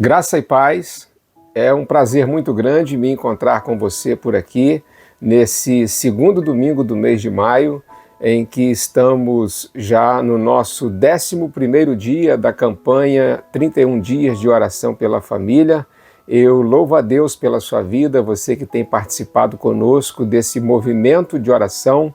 Graça e paz, é um prazer muito grande me encontrar com você por aqui, nesse segundo domingo do mês de maio, em que estamos já no nosso 11º dia da campanha 31 dias de oração pela família. Eu louvo a Deus pela sua vida, você que tem participado conosco desse movimento de oração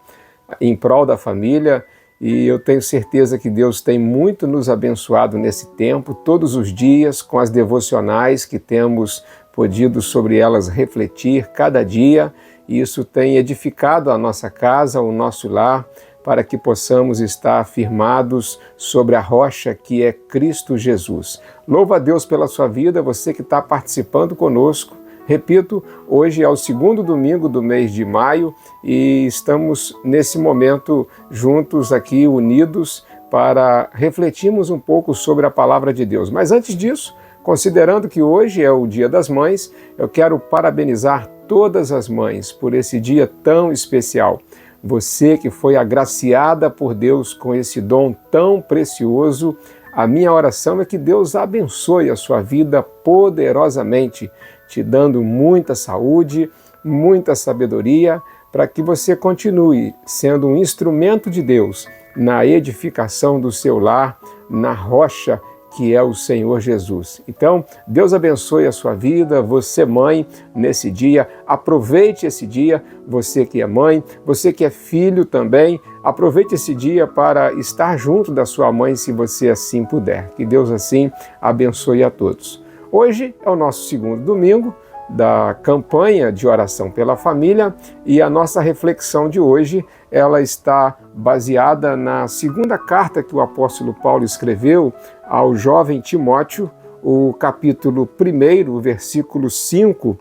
em prol da família, e eu tenho certeza que Deus tem muito nos abençoado nesse tempo, todos os dias, com as devocionais que temos podido sobre elas refletir cada dia, e isso tem edificado a nossa casa, o nosso lar, para que possamos estar firmados sobre a rocha que é Cristo Jesus. Louva a Deus pela sua vida, você que está participando conosco. Repito, hoje é o segundo domingo do mês de maio e estamos nesse momento juntos aqui, unidos, para refletirmos um pouco sobre a palavra de Deus. Mas antes disso, considerando que hoje é o Dia das Mães, eu quero parabenizar todas as mães por esse dia tão especial. Você que foi agraciada por Deus com esse dom tão precioso, a minha oração é que Deus abençoe a sua vida poderosamente, te dando muita saúde, muita sabedoria, para que você continue sendo um instrumento de Deus na edificação do seu lar, na rocha que é o Senhor Jesus. Então, Deus abençoe a sua vida, você mãe, nesse dia, aproveite esse dia, você que é mãe, você que é filho também, aproveite esse dia para estar junto da sua mãe, se você assim puder. Que Deus assim abençoe a todos. Hoje é o nosso segundo domingo da campanha de oração pela família e a nossa reflexão de hoje, ela está baseada na segunda carta que o apóstolo Paulo escreveu ao jovem Timóteo, o capítulo 1, o versículo 5,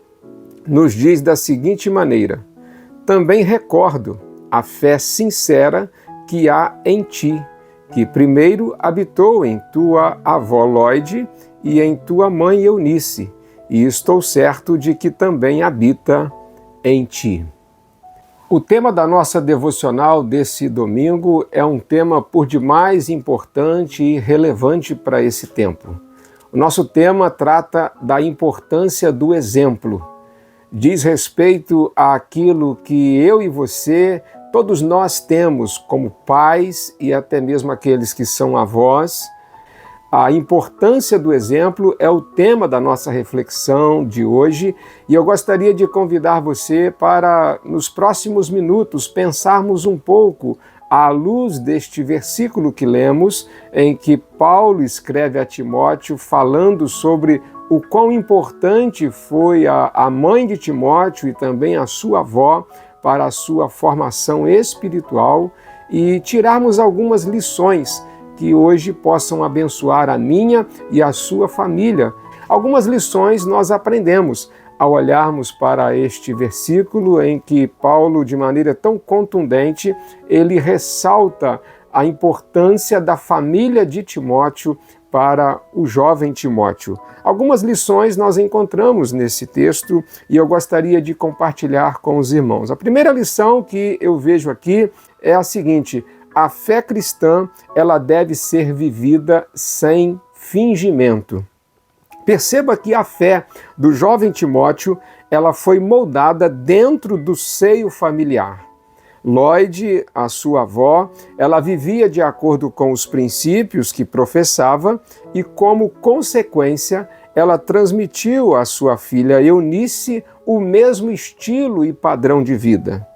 nos diz da seguinte maneira: também recordo a fé sincera que há em ti, que primeiro habitou em tua avó Lóide e em tua mãe Eunice, e estou certo de que também habita em ti. O tema da nossa devocional desse domingo é um tema por demais importante e relevante para esse tempo. O nosso tema trata da importância do exemplo. Diz respeito àquilo que eu e você, todos nós temos como pais e até mesmo aqueles que são avós. A importância do exemplo é o tema da nossa reflexão de hoje e eu gostaria de convidar você para, nos próximos minutos, pensarmos um pouco à luz deste versículo que lemos, em que Paulo escreve a Timóteo falando sobre o quão importante foi a mãe de Timóteo e também a sua avó para a sua formação espiritual e tirarmos algumas lições que hoje possam abençoar a minha e a sua família. Algumas lições nós aprendemos ao olharmos para este versículo em que Paulo, de maneira tão contundente, ele ressalta a importância da família de Timóteo para o jovem Timóteo. Algumas lições nós encontramos nesse texto e eu gostaria de compartilhar com os irmãos. A primeira lição que eu vejo aqui é a seguinte: a fé cristã, ela deve ser vivida sem fingimento. Perceba que a fé do jovem Timóteo, ela foi moldada dentro do seio familiar. Lóide, a sua avó, ela vivia de acordo com os princípios que professava e, como consequência, ela transmitiu à sua filha Eunice o mesmo estilo e padrão de vida.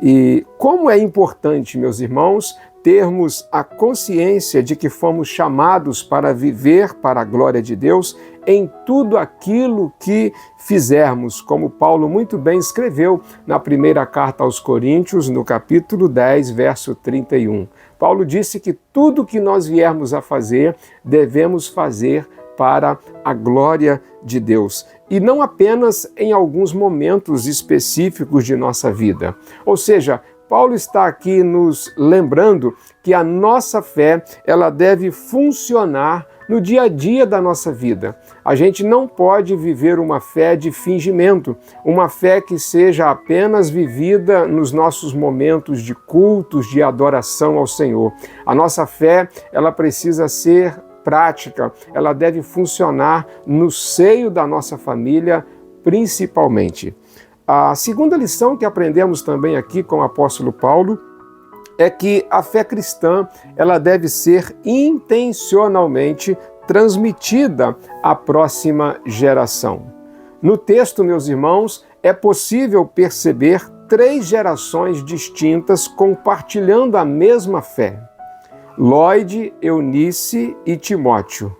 E como é importante, meus irmãos, termos a consciência de que fomos chamados para viver para a glória de Deus em tudo aquilo que fizermos, como Paulo muito bem escreveu na primeira carta aos Coríntios, no capítulo 10, verso 31. Paulo disse que tudo que nós viermos a fazer, devemos fazer para a glória de Deus. E não apenas em alguns momentos específicos de nossa vida. Ou seja, Paulo está aqui nos lembrando que a nossa fé, ela deve funcionar no dia a dia da nossa vida. A gente não pode viver uma fé de fingimento, uma fé que seja apenas vivida nos nossos momentos de cultos, de adoração ao Senhor. A nossa fé, ela precisa ser prática, ela deve funcionar no seio da nossa família, principalmente. A segunda lição que aprendemos também aqui com o apóstolo Paulo é que a fé cristã ela deve ser intencionalmente transmitida à próxima geração. No texto, meus irmãos, é possível perceber 3 gerações distintas compartilhando a mesma fé: Lloyd, Eunice e Timóteo.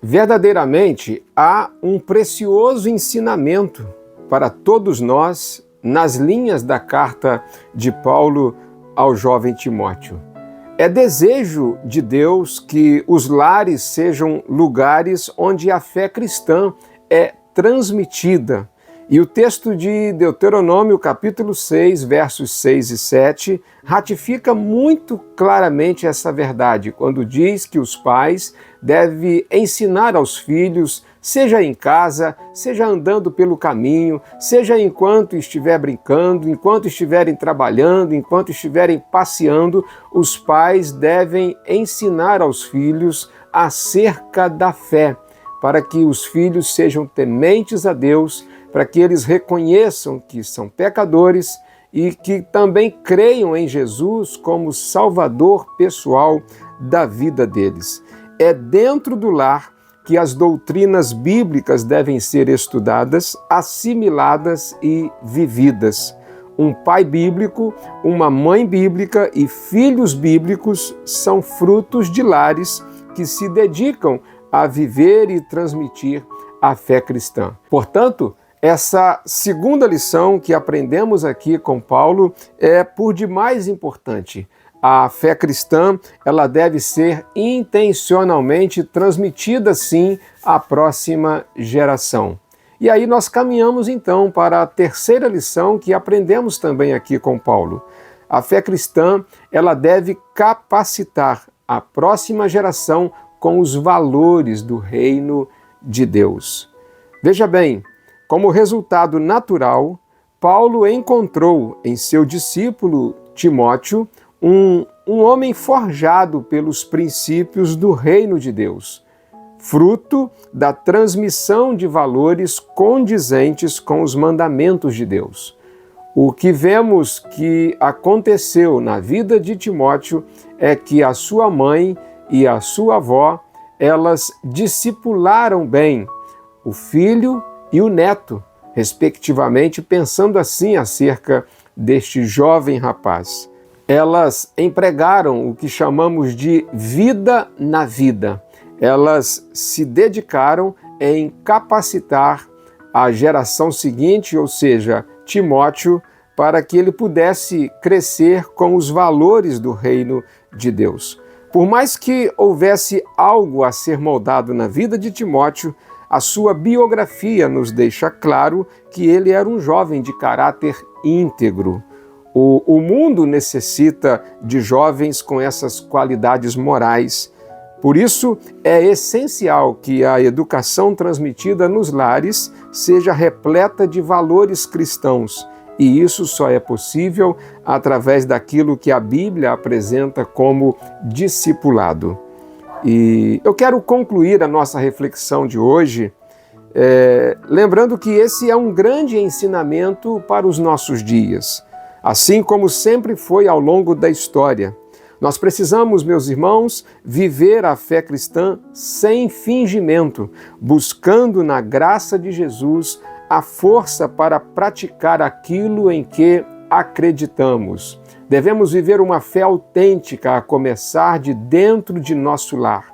Verdadeiramente, há um precioso ensinamento para todos nós nas linhas da carta de Paulo ao jovem Timóteo. É desejo de Deus que os lares sejam lugares onde a fé cristã é transmitida. E o texto de Deuteronômio, capítulo 6, versos 6 e 7, ratifica muito claramente essa verdade, quando diz que os pais devem ensinar aos filhos, seja em casa, seja andando pelo caminho, seja enquanto estiver brincando, enquanto estiverem trabalhando, enquanto estiverem passeando, os pais devem ensinar aos filhos acerca da fé, para que os filhos sejam tementes a Deus, para que eles reconheçam que são pecadores e que também creiam em Jesus como Salvador pessoal da vida deles. É dentro do lar que as doutrinas bíblicas devem ser estudadas, assimiladas e vividas. Um pai bíblico, uma mãe bíblica e filhos bíblicos são frutos de lares que se dedicam a viver e transmitir a fé cristã. Portanto, essa segunda lição que aprendemos aqui com Paulo é por demais importante. A fé cristã, ela deve ser intencionalmente transmitida, sim, à próxima geração. E aí nós caminhamos então para a terceira lição que aprendemos também aqui com Paulo. A fé cristã, ela deve capacitar a próxima geração com os valores do reino de Deus. Veja bem, como resultado natural, Paulo encontrou em seu discípulo Timóteo um homem forjado pelos princípios do reino de Deus, fruto da transmissão de valores condizentes com os mandamentos de Deus. O que vemos que aconteceu na vida de Timóteo é que a sua mãe e a sua avó, elas discipularam bem o filho e o neto, respectivamente, pensando assim acerca deste jovem rapaz. Elas empregaram o que chamamos de vida na vida. Elas se dedicaram em capacitar a geração seguinte, ou seja, Timóteo, para que ele pudesse crescer com os valores do reino de Deus. Por mais que houvesse algo a ser moldado na vida de Timóteo, a sua biografia nos deixa claro que ele era um jovem de caráter íntegro. O mundo necessita de jovens com essas qualidades morais. Por isso, é essencial que a educação transmitida nos lares seja repleta de valores cristãos. E isso só é possível através daquilo que a Bíblia apresenta como discipulado. E eu quero concluir a nossa reflexão de hoje lembrando que esse é um grande ensinamento para os nossos dias, assim como sempre foi ao longo da história. Nós precisamos, meus irmãos, viver a fé cristã sem fingimento, buscando na graça de Jesus a força para praticar aquilo em que acreditamos. Devemos viver uma fé autêntica, a começar de dentro de nosso lar,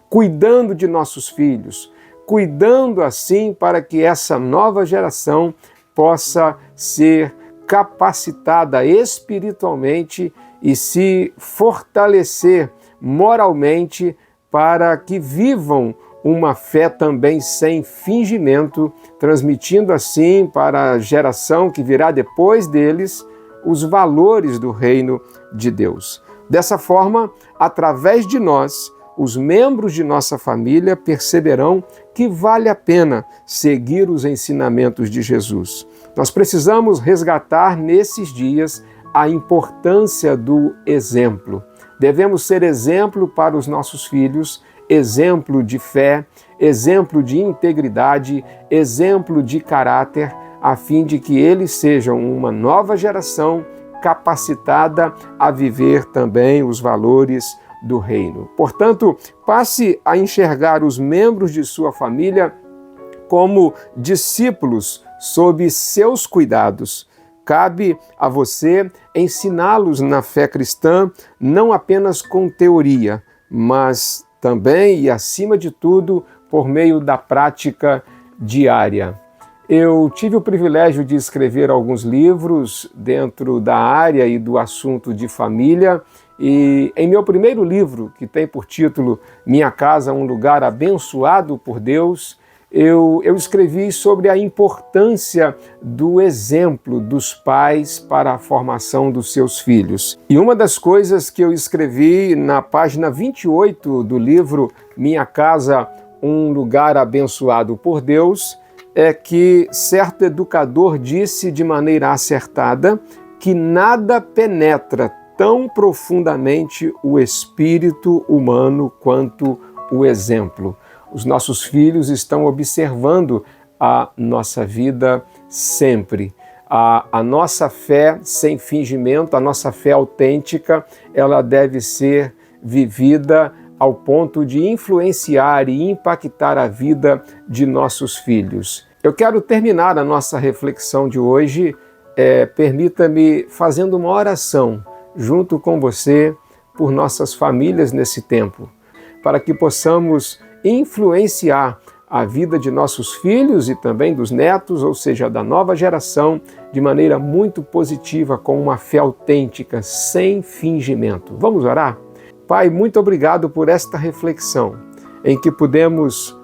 cuidando de nossos filhos, cuidando assim para que essa nova geração possa ser capacitada espiritualmente e se fortalecer moralmente para que vivam uma fé também sem fingimento, transmitindo assim para a geração que virá depois deles os valores do reino de Deus. Dessa forma, através de nós, os membros de nossa família perceberão que vale a pena seguir os ensinamentos de Jesus. Nós precisamos resgatar nesses dias a importância do exemplo. Devemos ser exemplo para os nossos filhos exemplo de fé, exemplo de integridade, exemplo de caráter, a fim de que eles sejam uma nova geração capacitada a viver também os valores do reino. Portanto, passe a enxergar os membros de sua família como discípulos sob seus cuidados. Cabe a você ensiná-los na fé cristã, não apenas com teoria, mas também e acima de tudo por meio da prática diária. Eu tive o privilégio de escrever alguns livros dentro da área e do assunto de família, e em meu primeiro livro, que tem por título Minha Casa, um Lugar Abençoado por Deus, eu escrevi sobre a importância do exemplo dos pais para a formação dos seus filhos. E uma das coisas que eu escrevi na página 28 do livro Minha Casa, um Lugar Abençoado por Deus, é que certo educador disse de maneira acertada que nada penetra tão profundamente o espírito humano quanto o exemplo. Os nossos filhos estão observando a nossa vida sempre. A nossa fé sem fingimento, a nossa fé autêntica, ela deve ser vivida ao ponto de influenciar e impactar a vida de nossos filhos. Eu quero terminar a nossa reflexão de hoje, permita-me, fazendo uma oração junto com você por nossas famílias nesse tempo, para que possamos influenciar a vida de nossos filhos e também dos netos, ou seja, da nova geração, de maneira muito positiva, com uma fé autêntica, sem fingimento. Vamos orar? Pai, muito obrigado por esta reflexão, em que pudemos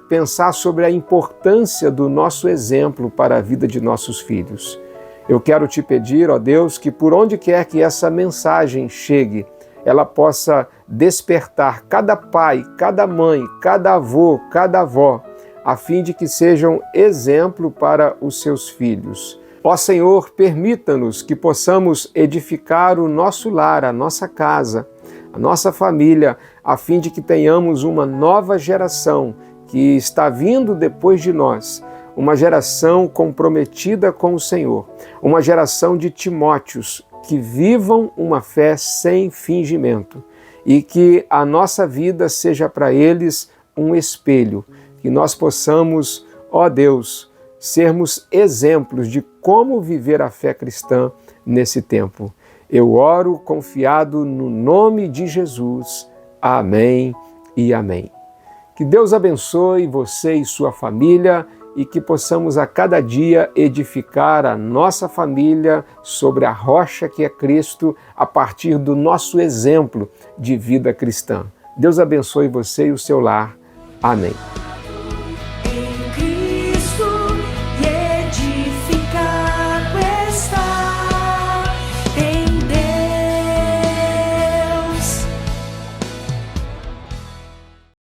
pensar sobre a importância do nosso exemplo para a vida de nossos filhos. Eu quero te pedir, ó Deus, que por onde quer que essa mensagem chegue, ela possa despertar cada pai, cada mãe, cada avô, cada avó, a fim de que sejam exemplo para os seus filhos. Ó Senhor, permita-nos que possamos edificar o nosso lar, a nossa casa, a nossa família, a fim de que tenhamos uma nova geração que está vindo depois de nós, uma geração comprometida com o Senhor, uma geração de Timóteos que vivam uma fé sem fingimento e que a nossa vida seja para eles um espelho, que nós possamos, ó Deus, sermos exemplos de como viver a fé cristã nesse tempo. Eu oro confiado no nome de Jesus. Amém e amém. Que Deus abençoe você e sua família e que possamos a cada dia edificar a nossa família sobre a rocha que é Cristo, a partir do nosso exemplo de vida cristã. Deus abençoe você e o seu lar. Amém.